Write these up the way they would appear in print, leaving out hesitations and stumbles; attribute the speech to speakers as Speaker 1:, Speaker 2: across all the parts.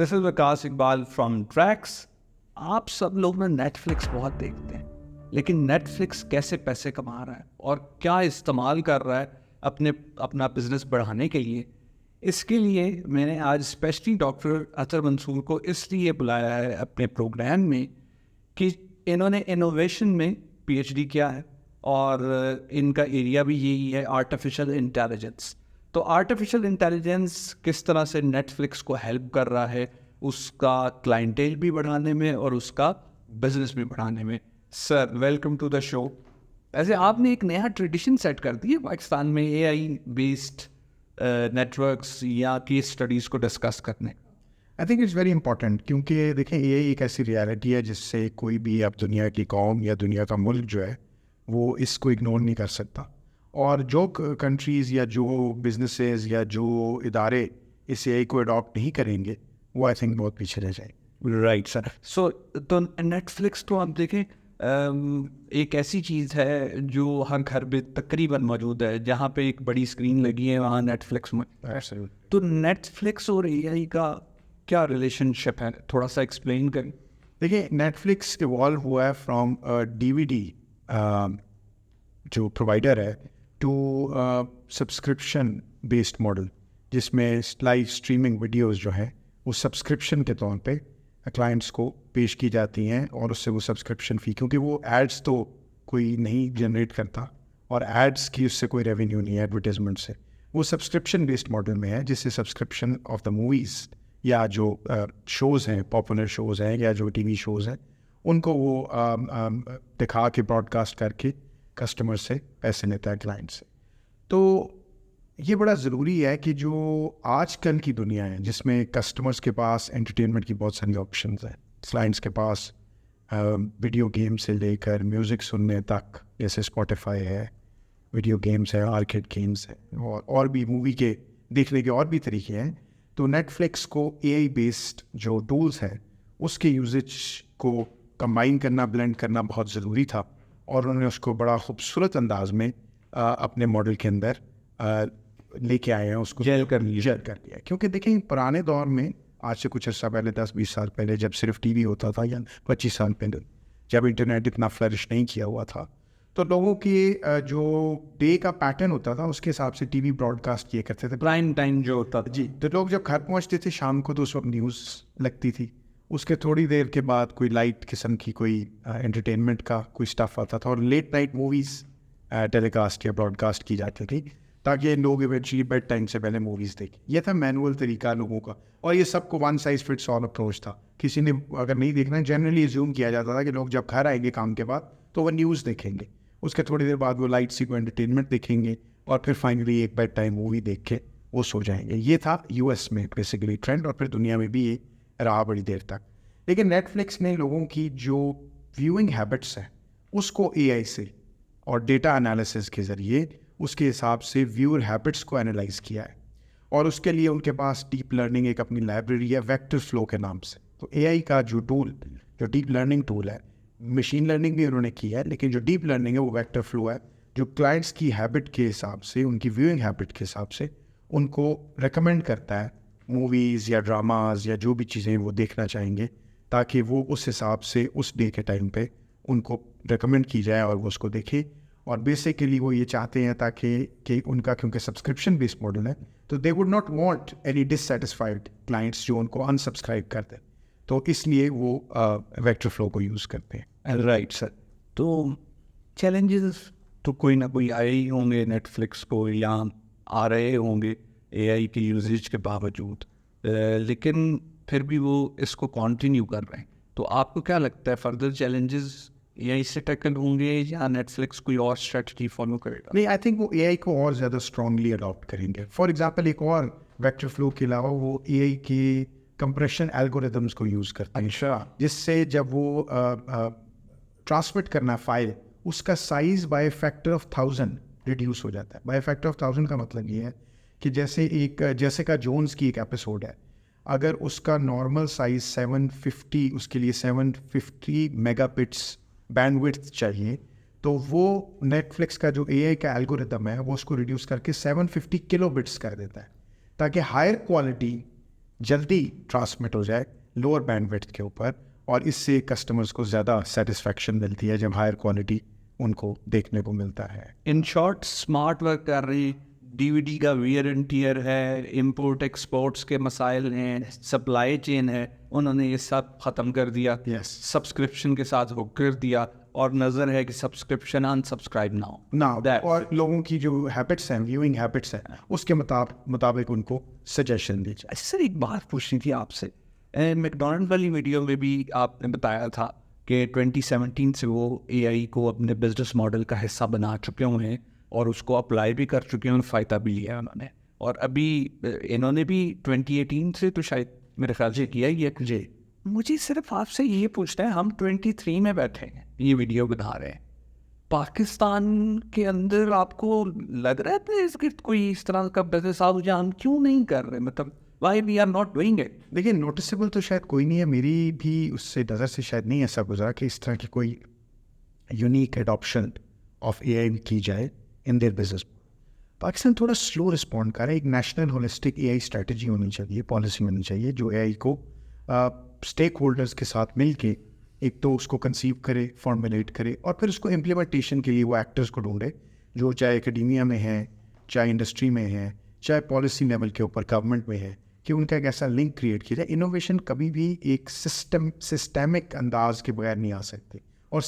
Speaker 1: This is Vikas Iqbal from tracks. आप सब लोग ना नेटफ्लिक्स बहुत देखते हैं, लेकिन नेटफ्लिक्स कैसे पैसे कमा रहा है और क्या इस्तेमाल कर रहा है अपना बिजनेस बढ़ाने के लिए, इसके लिए मैंने आज स्पेशली डॉक्टर अतर मंसूर को इसलिए बुलाया है अपने प्रोग्राम में कि इन्होंने इनोवेशन में पीएचडी किया है और इनका एरिया भी यही है, आर्टिफिशियल इंटेलिजेंस। तो आर्टिफिशियल इंटेलिजेंस किस तरह से नेटफ्लिक्स को हेल्प कर रहा है उसका क्लाइंटेल भी बढ़ाने में और उसका बिजनेस भी बढ़ाने में। Sir welcome to the show. ऐसे आपने एक नया ट्रेडिशन सेट कर दी है पाकिस्तान में एआई बेस्ड नेटवर्क्स या केस स्टडीज़ को डिस्कस करने।
Speaker 2: I think it's very important, क्योंकि देखें एआई एक ऐसी रियलिटी है जिससे कोई भी अब दुनिया की कौम या दुनिया का मुल्क जो है वो इसको इग्नोर नहीं कर सकता। और जो कंट्रीज़ या जो बिजनेसेस या जो इदारे इस एआई को अडॉप्ट नहीं करेंगे वो आई थिंक बहुत पीछे रह जाएंगे।
Speaker 1: Right sir. सो तो नेटफ्लिक्स तो आप देखें एक ऐसी चीज़ है जो हर घर में तकरीबन मौजूद है, जहाँ पे एक बड़ी स्क्रीन लगी है वहाँ नेटफ्लिक्स में। तो नेटफ्लिक्स और एआई का क्या रिलेशनशिप है, थोड़ा सा एक्सप्लेन करें।
Speaker 2: देखिए नेटफ्लिक्स इवॉल्व हुआ है फ्रॉम डीवीडी जो प्रोवाइडर है टू सब्सक्रिप्शन बेस्ड मॉडल, जिसमें लाइव स्ट्रीमिंग वीडियोस जो है वो सब्सक्रिप्शन के तौर पे क्लाइंट्स को पेश की जाती हैं और उससे वो सब्सक्रिप्शन फ़ी, क्योंकि वो एड्स तो कोई नहीं जनरेट करता और एड्स की उससे कोई रेवेन्यू नहीं है एडवर्टाइजमेंट से, वो सब्सक्रिप्शन बेस्ड मॉडल में है, जिससे सब्सक्रिप्शन ऑफ द मूवीज़ या जो शोज़ हैं, पॉपुलर शोज़ हैं या जो टीवी शोज़ हैं, उनको वो दिखा के ब्रॉडकास्ट करके कस्टमर से पैसे लेता है क्लाइंट से। तो ये बड़ा ज़रूरी है कि जो आजकल की दुनिया है जिसमें कस्टमर्स के पास एंटरटेनमेंट की बहुत सारी ऑप्शंस हैं, क्लाइंट्स के पास वीडियो गेम से लेकर म्यूज़िक सुनने तक, जैसे स्पॉटिफाई है, वीडियो गेम्स है, आर्केड गेम्स है और भी मूवी के देखने के और भी तरीके हैं। तो नेटफ्लिक्स को एआई बेस्ड जो टूल्स हैं उसके यूजेज को कंबाइन करना, ब्लेंड करना बहुत ज़रूरी था और उन्होंने उसको बड़ा खूबसूरत अंदाज में अपने मॉडल के अंदर लेके आए हैं, उसको जेल कर लिया। क्योंकि देखें पुराने दौर में, आज से कुछ अर्सा पहले 10-20 साल पहले जब सिर्फ टीवी होता था या 25 साल पहले जब इंटरनेट इतना फ्लरिश नहीं किया हुआ था, तो लोगों की जो डे का पैटर्न होता था उसके हिसाब से टीवी ब्रॉडकास्ट किए करते थे,
Speaker 1: प्राइम टाइम जो होता था।
Speaker 2: जी, तो लोग जब घर पहुंचते थे शाम को तो उस वक्त न्यूज़ लगती थी, उसके थोड़ी देर के बाद कोई लाइट किस्म की कोई एंटरटेनमेंट का कोई स्टफ़ आता था और लेट नाइट मूवीज़ टेलीकास्ट या ब्रॉडकास्ट की जाती थी ताकि लोग इवेंचुअली बेड टाइम से पहले मूवीज़ देखें। यह था मैनुअल तरीका लोगों का और ये सबको one size fits all approach था। किसी ने अगर नहीं देखना, जनरली अज्यूम किया जाता था कि लोग जब घर आएंगे काम के बाद तो वह न्यूज़ देखेंगे, उसके थोड़ी देर बाद वो लाइट सी को एंटरटेनमेंट देखेंगे और फिर फाइनली एक बेड टाइम मूवी देख के वो सो जाएंगे। ये था यूएस में बेसिकली ट्रेंड और फिर दुनिया में भी ये रहा बड़ी देर तक। लेकिन नेटफ्लिक्स ने लोगों की जो व्यूइंग हैबिट्स हैं उसको एआई से और डेटा एनालिसिस के ज़रिए उसके हिसाब से व्यूअर हैबिट्स को एनालाइज किया है और उसके लिए उनके पास डीप लर्निंग एक अपनी लाइब्रेरी है वेक्टर फ्लो के नाम से। तो एआई का जो टूल, जो डीप लर्निंग टूल है, मशीन लर्निंग भी उन्होंने की है, लेकिन जो डीप लर्निंग है वो वेक्टर फ्लो है, जो क्लाइंट्स की हैबिट के हिसाब से, उनकी व्यूइंग हैबिट के हिसाब से उनको रेकमेंड करता है मूवीज़ या ड्रामाज या जो भी चीज़ें वो देखना चाहेंगे, ताकि वो उस हिसाब से उस डे के टाइम पे उनको रेकमेंड की जाए और वो उसको देखे। और बेसिकली वो ये चाहते हैं ताकि कि उनका, क्योंकि सब्सक्रिप्शन बेस्ड मॉडल है, तो they would not want any dissatisfied clients जो उनको अनसब्सक्राइब कर दें, तो इसलिए वो वेक्टर फ्लो को यूज़ करते हैं।
Speaker 1: Right sir. तो चैलेंजेस तो कोई ना कोई आए ही होंगे नेटफ्लिक्स को, या आ रहे होंगे एआई के यूजेज के बावजूद, लेकिन फिर भी वो इसको कंटिन्यू कर रहे हैं। तो आपको क्या लगता है फर्दर चैलेंजेस एआई से टैकल होंगे या नेटफ्लिक्स कोई और स्ट्रेटजी फॉलो करेगा?
Speaker 2: नहीं, आई थिंक वो एआई को और ज़्यादा स्ट्रांगली अडॉप्ट करेंगे। फॉर एग्जांपल एक और वेक्टर फ्लो के अलावा वो एआई के कंप्रेशन एल्गोरिदम्स को यूज़ करते हैं।
Speaker 1: अच्छा।
Speaker 2: जिससे जब वो ट्रांसमिट करना फाइल, उसका size by factor of 1000 reduce हो जाता है। बाय फैक्टर ऑफ 1000 का मतलब ये है कि जैसे का जोन्स की एक एपिसोड है, अगर उसका नॉर्मल साइज 750, उसके लिए 750 मेगाबिट्स बैंडविड्थ चाहिए, तो वो नेटफ्लिक्स का जो एआई का एल्गोरिदम है वो उसको रिड्यूस करके 750 किलोबिट्स कर देता है, ताकि हायर क्वालिटी जल्दी ट्रांसमिट हो जाए लोअर बैंडविड्थ के ऊपर, और इससे कस्टमर्स को ज़्यादा सेटिस्फेक्शन मिलती है जब हायर क्वालिटी उनको देखने को मिलता है।
Speaker 1: इन शॉर्ट स्मार्ट वर्क कर रही, डीवीडी का वियर एंड टीयर है, इंपोर्ट एक्सपोर्ट्स के मसाइल हैं, सप्लाई चेन है, उन्होंने ये सब ख़त्म कर दिया।
Speaker 2: Yes.
Speaker 1: सब्सक्रिप्शन के साथ हुक कर दिया, और नज़र है कि सब्सक्रिप्शन अनसब्सक्राइब ना हो
Speaker 2: ना, और लोगों की जो हैबिट्स हैं, व्यूइंग हैबिट्स हैं, उसके मुताबिक उनको सजेशन दी जाए।
Speaker 1: अच्छा सर, एक बात पूछनी थी आपसे। मैकडॉनल्ड वाली वीडियो में भी आपने बताया था कि 2017 से वो एआई को अपने बिजनेस मॉडल का हिस्सा बना चुके हुए हैं और उसको अप्लाई भी कर चुके हैं और फ़ायदा भी लिया है उन्होंने। और अभी इन्होंने भी 2018 से तो शायद मेरे ख्याल से किया ही है।
Speaker 2: जी,
Speaker 1: मुझे सिर्फ आपसे ये पूछना है, हम 23 में बैठे हैं, ये वीडियो बना रहे हैं, पाकिस्तान के अंदर आपको लग रहा है इसके कोई इस तरह का बिजनेस आप जहाँ हम क्यों नहीं कर रहे, मतलब why we are not doing it?
Speaker 2: देखिए नोटिसेबल तो शायद कोई नहीं है, मेरी भी उससे नज़र से शायद नहीं ऐसा गुजरा कि इस तरह की कोई यूनिक एडॉप्शन ऑफ एआई की जाए इन देयर बिजनेस। पाकिस्तान थोड़ा स्लो रिस्पॉन्ड कर रहा है। एक नेशनल होलिस्टिक एआई स्ट्रेटजी होनी चाहिए, पॉलिसी होनी चाहिए जो एआई को स्टेक होल्डर्स के साथ मिल के एक तो उसको कंसीव करे, फॉर्मुलेट करे, और फिर उसको इम्प्लीमेंटेशन के लिए वो एक्टर्स को ढूंढे जो चाहे एकेडमिया में है, चाहे इंडस्ट्री में है, चाहे पॉलिसी लेवल के ऊपर गवर्नमेंट में है, कि उनका एक ऐसा लिंक क्रिएट किया जाए। इनोवेशन कभी भी एक सिस्टमिक अंदाज के बगैर नहीं आ सकते, और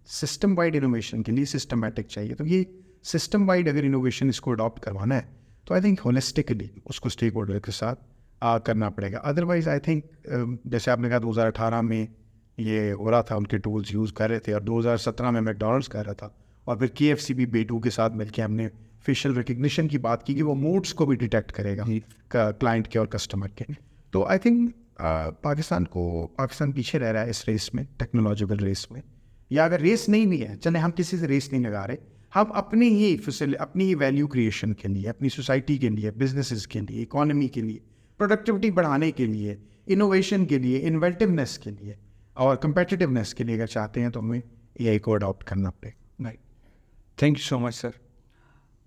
Speaker 2: सिस्टम वाइड इनोवेशन के लिए सिस्टमेटिक चाहिए। तो ये सिस्टम वाइड अगर इनोवेशन इसको अडॉप्ट करवाना है तो आई थिंक होलिस्टिकली उसको स्टेक होल्डर के साथ करना पड़ेगा। अदरवाइज आई थिंक जैसे आपने कहा 2018 में ये हो रहा था, उनके टूल्स यूज़ कर रहे थे, और 2017 में मैकडॉनल्ड्स कर रहा था, और फिर KFC भी बेटू के साथ मिलकर हमने फेशियल रिकग्निशन की बात की कि वो मूड्स को भी डिटेक्ट करेगा क्लाइंट के और कस्टमर के। तो आई थिंक पाकिस्तान पीछे रह रहा है इस रेस में, टेक्नोलॉजिकल रेस में। या अगर रेस नहीं भी है, चले हम किसी से रेस नहीं लगा रहे, हम अपनी ही वैल्यू क्रिएशन के लिए, अपनी सोसाइटी के लिए, बिजनेसेस के लिए, इकोनॉमी के लिए, प्रोडक्टिविटी बढ़ाने के लिए, इनोवेशन के लिए, इन्वेंटिवनेस के लिए और कंपेटिटिवनेस के लिए अगर चाहते हैं तो हमें एआई को अडॉप्ट करना पड़ेगा।
Speaker 1: Right, thank you so much sir.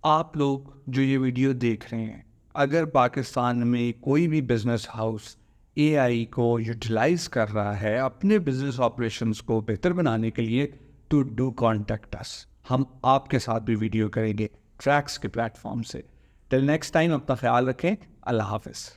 Speaker 1: आप लोग जो ये वीडियो देख रहे हैं, अगर पाकिस्तान में कोई भी बिजनेस हाउस एआई को यूटिलाइज कर रहा है अपने बिजनेस ऑपरेशंस को बेहतर बनाने के लिए, टू डू कॉन्टेक्ट अस। हम आपके साथ भी वीडियो करेंगे ट्रैक्स के प्लेटफॉर्म से। टिल नेक्स्ट टाइम, अपना ख्याल रखें। अल्लाह हाफिज़।